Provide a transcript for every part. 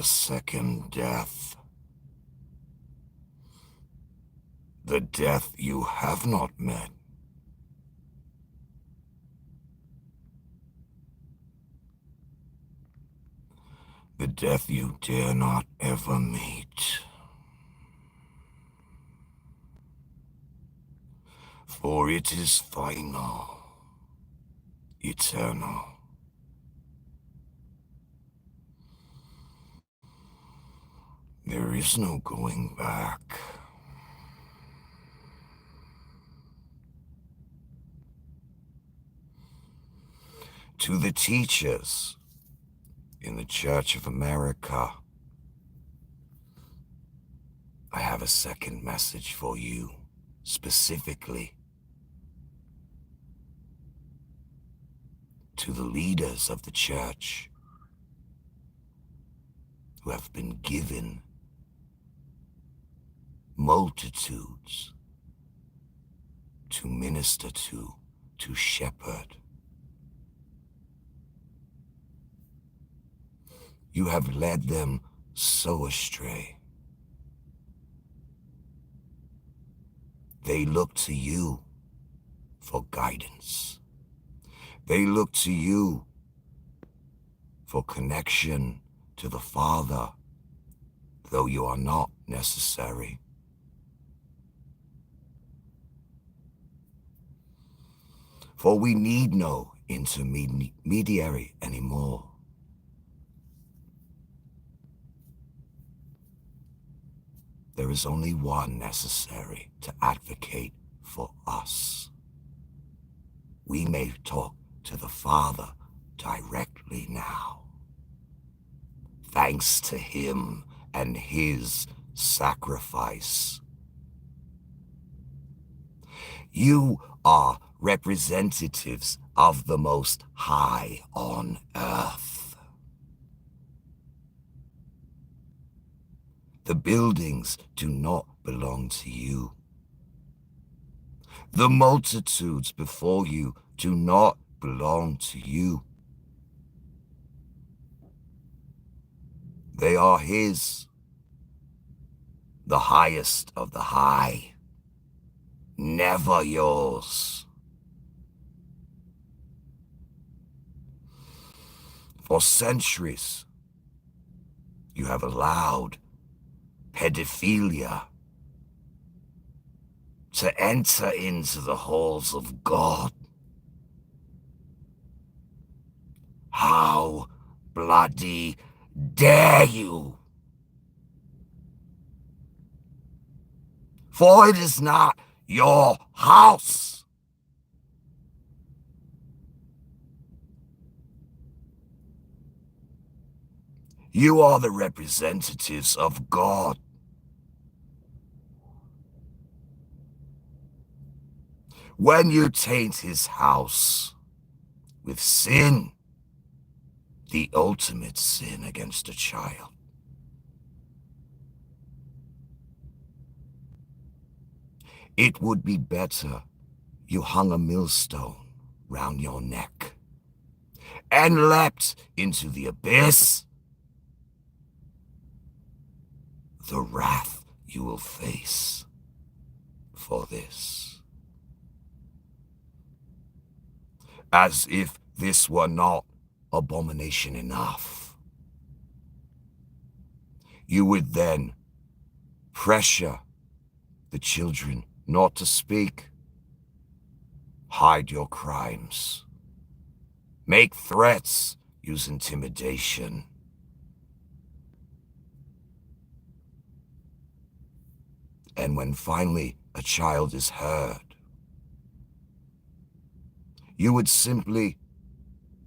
a second death. The death you have not met. The death you dare not ever meet. For it is final, eternal. There is no going back. To the teachers in the Church of America, I have a second message for you, specifically. To the leaders of the church who have been given multitudes to minister to shepherd. You have led them so astray. They look to you for guidance. They look to you for connection to the Father, though you are not necessary. For we need no intermediary anymore. There is only one necessary to advocate for us. We may talk to the Father directly now, thanks to him and his sacrifice. You are representatives of the Most High on earth. The buildings do not belong to you. The multitudes before you do not belong to you. They are his, the highest of the high, never yours. For centuries, you have allowed pedophilia to enter into the halls of God. How bloody dare you? For it is not your house. You are the representatives of God. When you taint his house with sin, the ultimate sin against a child, it would be better you hung a millstone round your neck and leapt into the abyss. The wrath you will face for this. As if this were not abomination enough, you would then pressure the children not to speak, hide your crimes, make threats, use intimidation. And when finally a child is heard, you would simply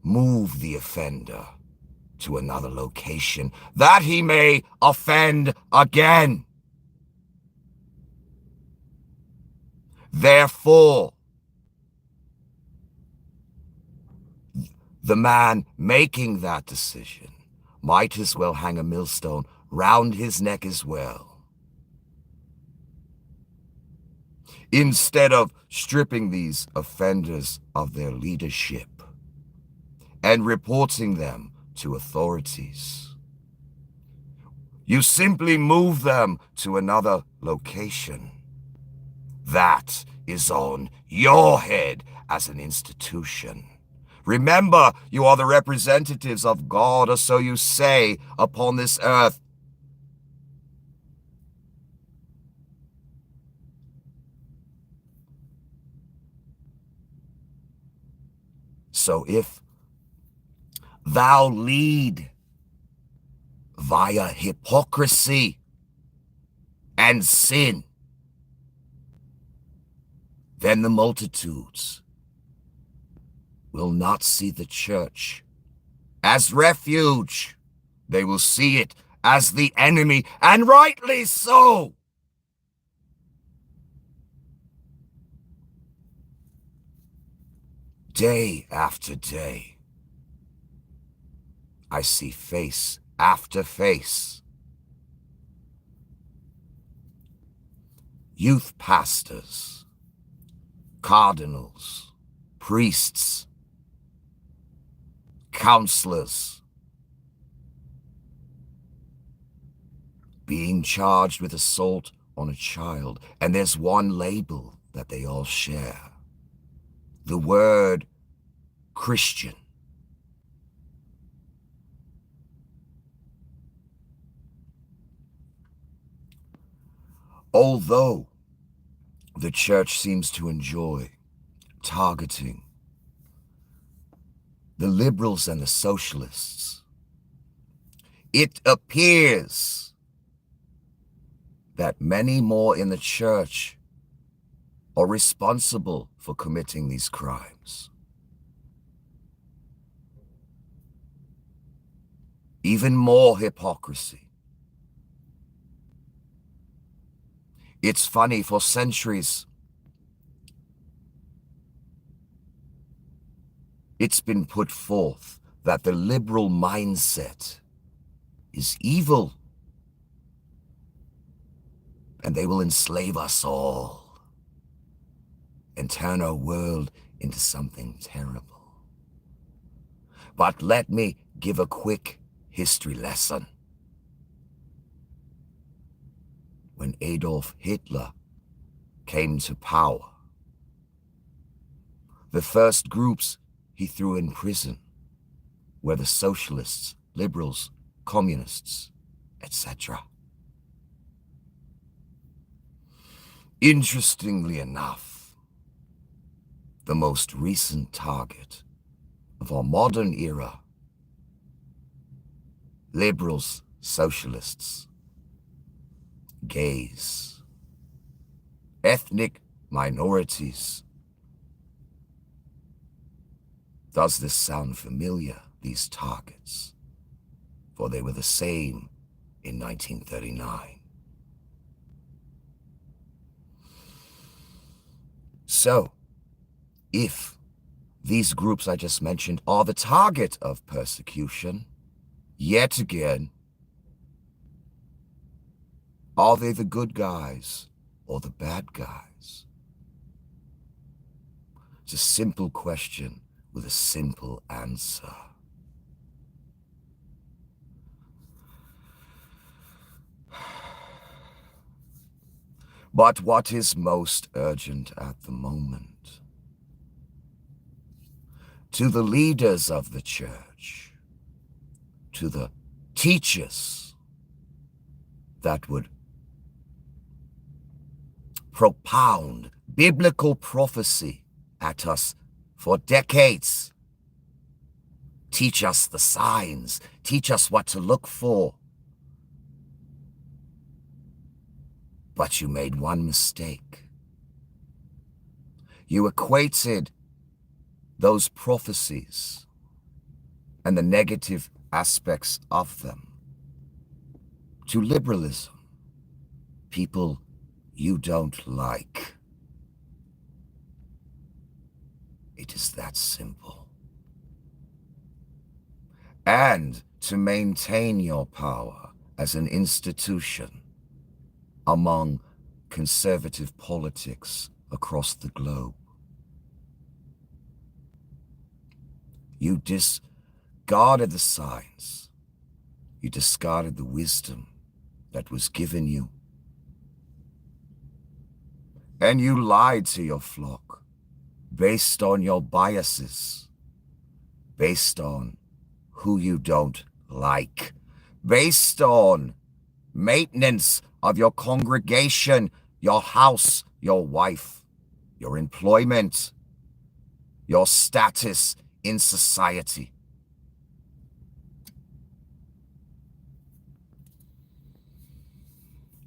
move the offender to another location that he may offend again. Therefore, the man making that decision might as well hang a millstone round his neck as well, instead of stripping these offenders of their leadership and reporting them to authorities. You simply move them to another location. That is on your head as an institution. Remember, you are the representatives of God, or so you say, upon this earth. So if thou lead via hypocrisy and sin, then the multitudes will not see the church as refuge. They will see it as the enemy, and rightly so. Day after day, I see face after face. Youth pastors, cardinals, priests, counselors being charged with assault on a child, and there's one label that they all share: the word Christian. Although the church seems to enjoy targeting the liberals and the socialists, it appears that many more in the church are responsible for committing these crimes. Even more hypocrisy. It's funny, for centuries, it's been put forth that the liberal mindset is evil, and they will enslave us all and turn our world into something terrible. But let me give a quick history lesson. When Adolf Hitler came to power, the first groups he threw in prison were the socialists, liberals, communists, etc. Interestingly enough, the most recent target of our modern era, liberals, socialists, gays, ethnic minorities. Does this sound familiar, these targets? For they were the same in 1939. So, if these groups I just mentioned are the target of persecution, yet again, are they the good guys or the bad guys? It's a simple question with a simple answer. But what is most urgent at the moment? To the leaders of the church, to the teachers that would propound biblical prophecy at us for decades. Teach us the signs, teach us what to look for. But you made one mistake. You equated those prophecies and the negative aspects of them to liberalism, people you don't like. It is that simple. And to maintain your power as an institution among conservative politics across the globe. You discarded the science. You discarded the wisdom that was given you. And you lied to your flock based on your biases, based on who you don't like, based on maintenance of your congregation, your house, your wife, your employment, your status in society.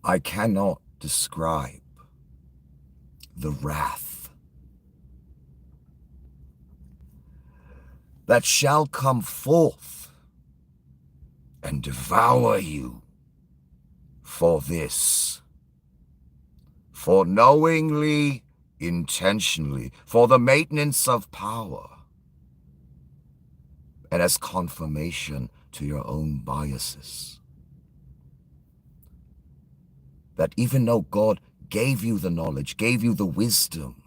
I cannot describe the wrath that shall come forth and devour you for this, for knowingly, intentionally, for the maintenance of power, and as confirmation to your own biases. That even though God gave you the knowledge, gave you the wisdom,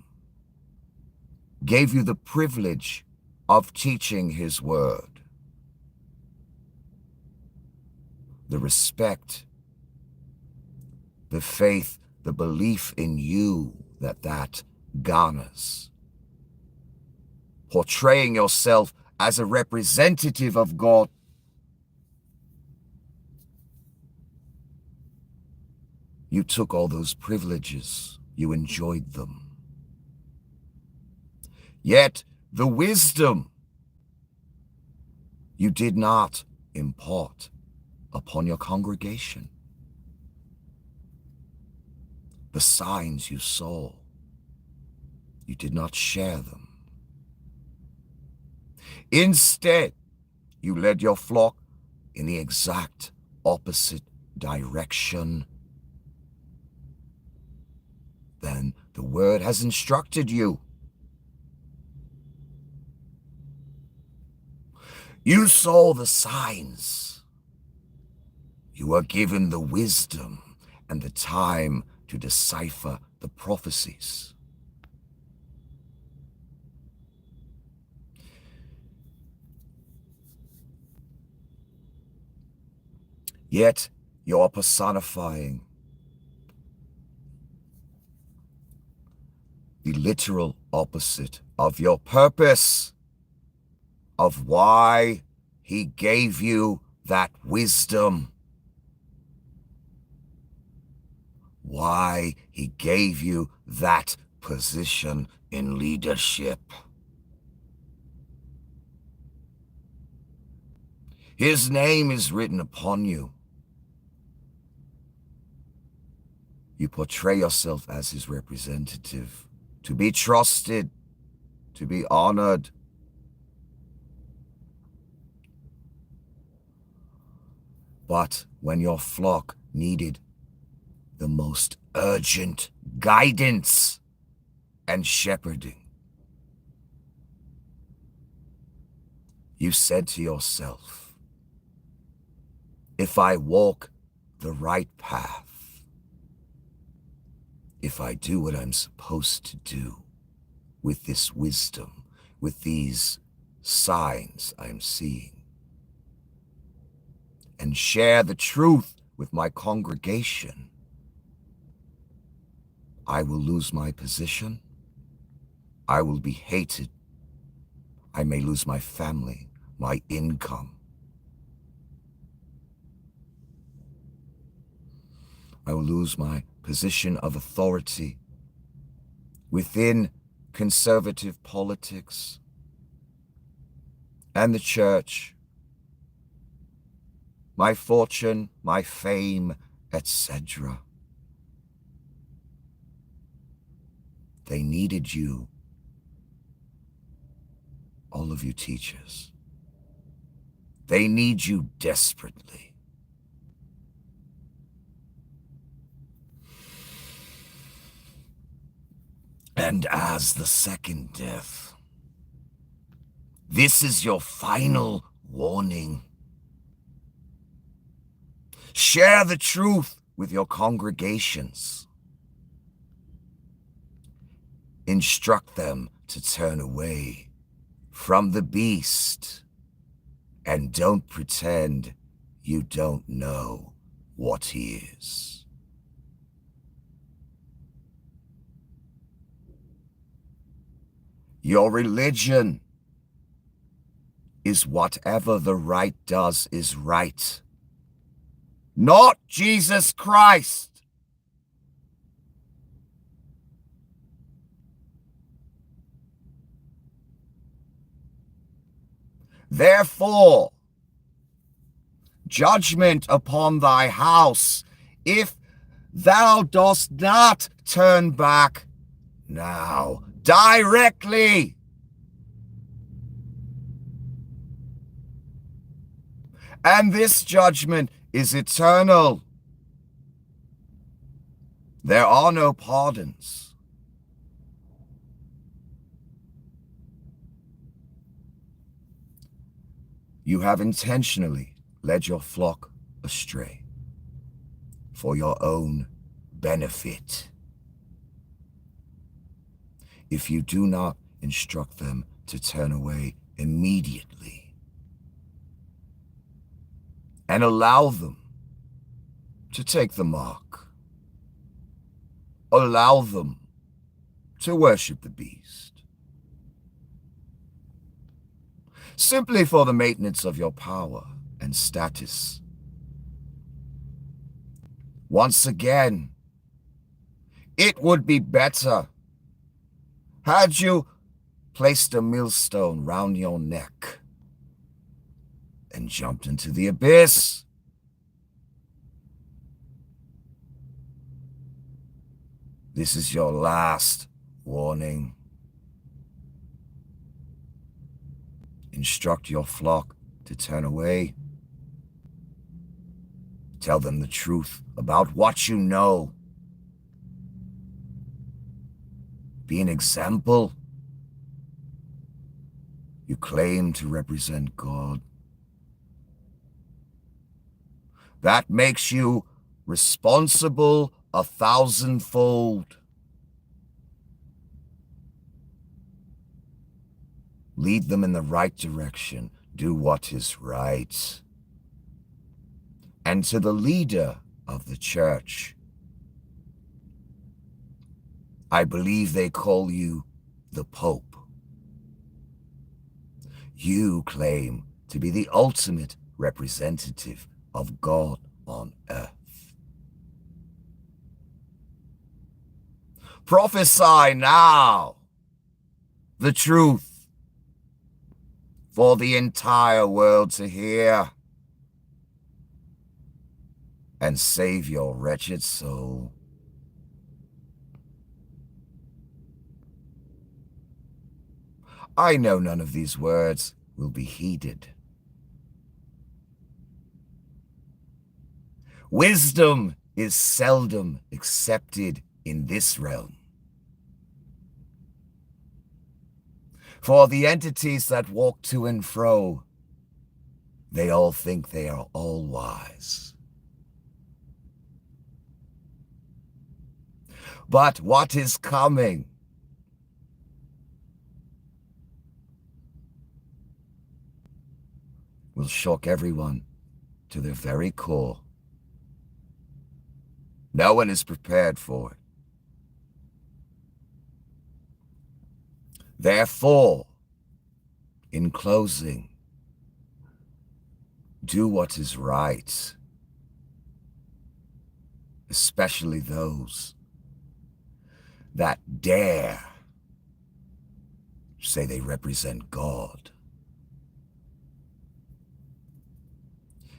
gave you the privilege of teaching His word, the respect, the faith, the belief in you that garners, portraying yourself as a representative of God, you took all those privileges, you enjoyed them. Yet the wisdom you did not impart upon your congregation. The signs you saw, you did not share them. Instead, you led your flock in the exact opposite direction than the word has instructed you. You saw the signs. You were given the wisdom and the time to decipher the prophecies. Yet you are personifying the literal opposite of your purpose, of why He gave you that wisdom, why He gave you that position in leadership. His name is written upon you. You portray yourself as His representative, to be trusted, to be honored. But when your flock needed the most urgent guidance and shepherding, you said to yourself, if I walk the right path, if I do what I'm supposed to do with this wisdom, with these signs I'm seeing, and share the truth with my congregation, I will lose my position. I will be hated. I may lose my family, my income. I will lose my position of authority within conservative politics and the church, my fortune, my fame, etc. They needed you, all of you teachers. They need you desperately. And as the second death, this is your final warning. Share the truth with your congregations. Instruct them to turn away from the beast, and don't pretend you don't know what he is. Your religion is whatever the right does is right, not Jesus Christ. Therefore, judgment upon thy house, if thou dost not turn back now, directly. And this judgment is eternal. There are no pardons. You have intentionally led your flock astray for your own benefit. If you do not instruct them to turn away immediately and allow them to take the mark, allow them to worship the beast, simply for the maintenance of your power and status. Once again, it would be better had you placed a millstone round your neck and jumped into the abyss. This is your last warning. Instruct your flock to turn away. Tell them the truth about what you know. Be an example. You claim to represent God. That makes you responsible 1,000-fold. Lead them in the right direction. Do what is right. And to the leader of the church, I believe they call you the Pope. You claim to be the ultimate representative of God on earth. Prophesy now the truth for the entire world to hear, and save your wretched soul. I know none of these words will be heeded. Wisdom is seldom accepted in this realm. For the entities that walk to and fro, they all think they are all wise. But what is coming will shock everyone to their very core. No one is prepared for it. Therefore, in closing, do what is right, especially those that dare say they represent God.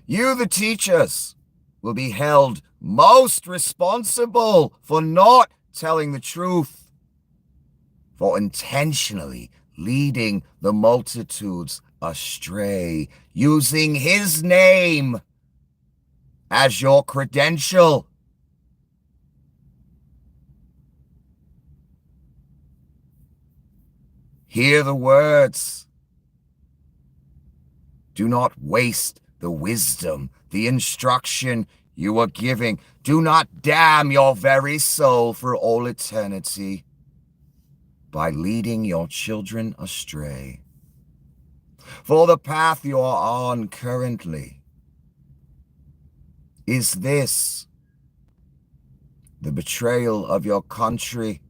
You, the teachers, will be held most responsible for not telling the truth, for intentionally leading the multitudes astray, using his name as your credential. Hear the words. Do not waste the wisdom, the instruction you are giving. Do not damn your very soul for all eternity by leading your children astray. For the path you are on currently is this: the betrayal of your country,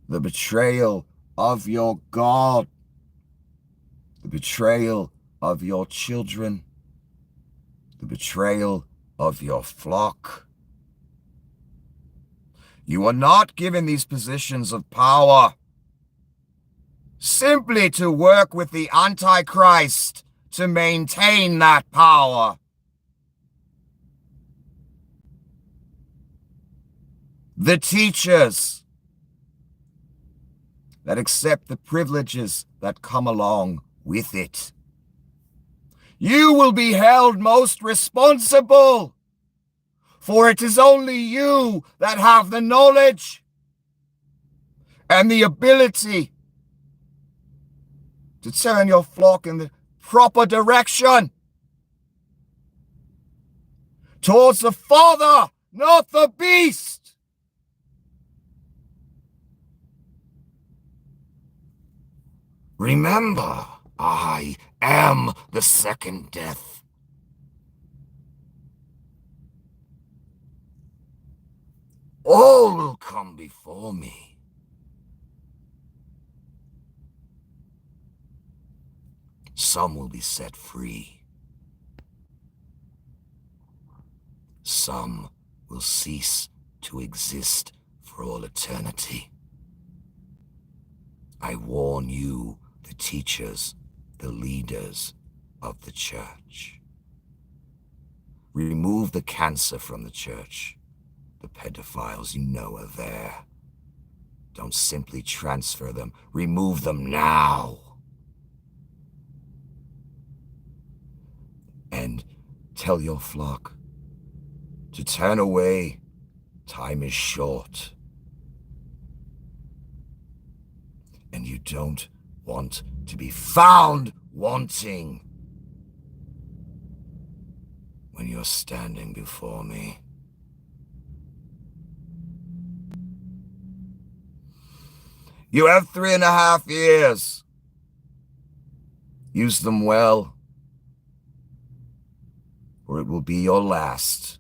the betrayal of your God, the betrayal of your children, the betrayal of your flock. You are not given these positions of power simply to work with the Antichrist to maintain that power. The teachers that accept the privileges that come along with it. You will be held most responsible, for it is only you that have the knowledge and the ability to turn your flock in the proper direction towards the Father, not the beast. Remember, I am the second death. All will come before me. Some will be set free. Some will cease to exist for all eternity. I warn you, the teachers, the leaders of the church. Remove the cancer from the church. The pedophiles you know are there. Don't simply transfer them. Remove them now. And tell your flock to turn away. Time is short. And you don't want to be found wanting when you're standing before me. You have 3.5 years. Use them well, or it will be your last.